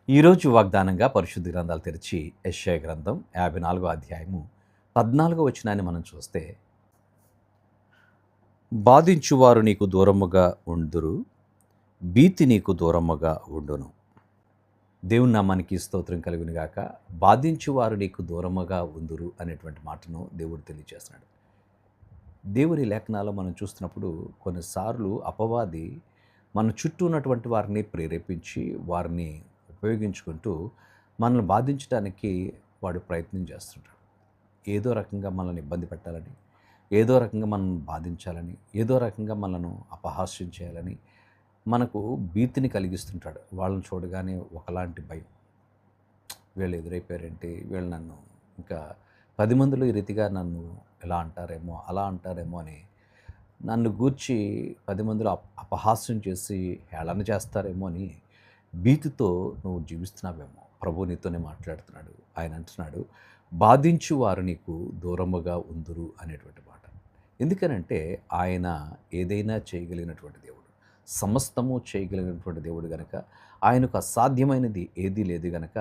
ఈరోజు వాగ్దానంగా పరిశుద్ధ గ్రంథాలు తెరిచి యెషయా గ్రంథం 54 అధ్యాయము 14 వచనాన్ని మనం చూస్తే, బాధించువారు నీకు దూరముగా ఉందురు, భీతి నీకు దూరముగా ఉండును. దేవుని నామానికి స్తోత్రం కలుగును గాక. బాధించువారు నీకు దూరముగా ఉందురు అనేటువంటి మాటను దేవుడు తెలియజేస్తున్నాడు. దేవుని లేఖనాల్లో మనం చూస్తున్నప్పుడు కొన్నిసార్లు అపవాది మన చుట్టూ ఉన్నటువంటి వారిని ప్రేరేపించి వారిని ఉపయోగించుకుంటూ మనల్ని బాధించడానికి వాడు ప్రయత్నం చేస్తుంటాడు. ఏదో రకంగా మనల్ని ఇబ్బంది పెట్టాలని, ఏదో రకంగా మనల్ని బాధించాలని, ఏదో రకంగా మనను అపహాస్యం చేయాలని మనకు భీతిని కలిగిస్తుంటాడు. వాళ్ళని చూడగానే ఒకలాంటి భయం. వీళ్ళు ఎదురైపోయారేంటి, వీళ్ళు నన్ను ఇంకా 10 మందిలో ఈ రీతిగా నన్ను ఇలా అంటారేమో, అలా అంటారేమో అని నన్ను గూర్చి 10 మందిలో అపహాస్యం చేసి హేళన చేస్తారేమో అని భీతితో నువ్వు జీవిస్తున్నావేమో. ప్రభు నీతోనే మాట్లాడుతున్నాడు. ఆయన అంటున్నాడు, బాధించు వారు నీకు దూరముగా ఉందురు అనేటువంటి మాట. ఎందుకనంటే ఆయన ఏదైనా చేయగలిగినటువంటి దేవుడు, సమస్తము చేయగలిగినటువంటి దేవుడు గనక, ఆయనకు అసాధ్యమైనది ఏదీ లేదు గనక,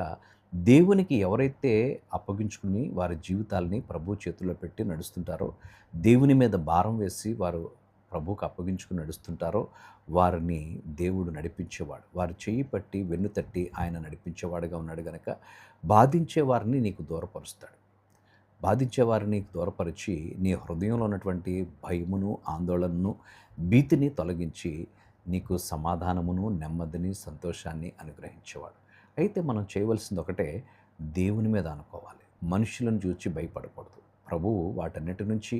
దేవునికి ఎవరైతే అప్పగించుకుని వారి జీవితాల్ని ప్రభు చేతుల్లో పెట్టి నడుస్తుంటారో, దేవుని మీద భారం వేసి వారు ప్రభువుకు అప్పగించుకుని నడుస్తుంటారో, వారిని దేవుడు నడిపించేవాడు. వారి చెయ్యి పట్టి వెన్ను తట్టి ఆయన నడిపించేవాడుగా ఉన్నాడు గనక, బాధించే వారిని నీకు దూరపరుస్తాడు. బాధించే వారిని నీకు దూరపరిచి నీ హృదయంలో ఉన్నటువంటి భయమును, ఆందోళనను, భీతిని తొలగించి నీకు సమాధానమును, నెమ్మదిని, సంతోషాన్ని అనుగ్రహించేవాడు. అయితే మనం చేయవలసింది ఒకటే, దేవుని మీద అనుకోవాలి. మనుషులను చూచి భయపడకూడదు. ప్రభువు వాటన్నిటి నుంచి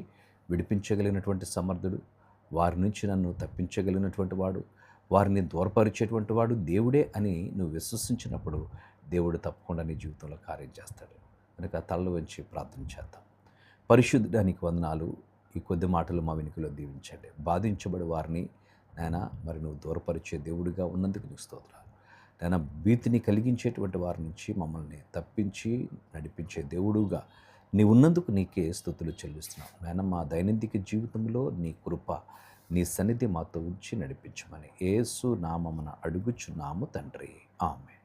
విడిపించగలిగినటువంటి సమర్థుడు, వారి నుంచి నన్ను తప్పించగలిగినటువంటి వాడు, వారిని దూరపరిచేటువంటి వాడు దేవుడే అని నువ్వు విశ్వసించినప్పుడు దేవుడు తప్పకుండా నీ జీవితంలో కార్యం చేస్తాడు. కనుక తలలు వంచి ప్రార్థన చేద్దాం. పరిశుద్ధానికి వందనాలు. ఈ కొద్ది మాటలు మా వెనుకలో దీవించండి. బాధించబడి వారిని నాయన మరి నువ్వు దూరపరిచే దేవుడిగా ఉన్నందుకు నీకు స్తోత్రాలు. నాయన భీతిని కలిగించేటువంటి వారి నుంచి మమ్మల్ని తప్పించి నడిపించే దేవుడుగా నీ ఉన్నందుకు నీకే స్తుతులు చెల్లిస్తున్నాం. నాయన మా దైనందిక జీవితంలో నీ కృప, నీ సన్నిధి మాతో ఉంచి నడిపించమని యేసు నామమున అడుగుచున్నాము తండ్రి. ఆమేన్.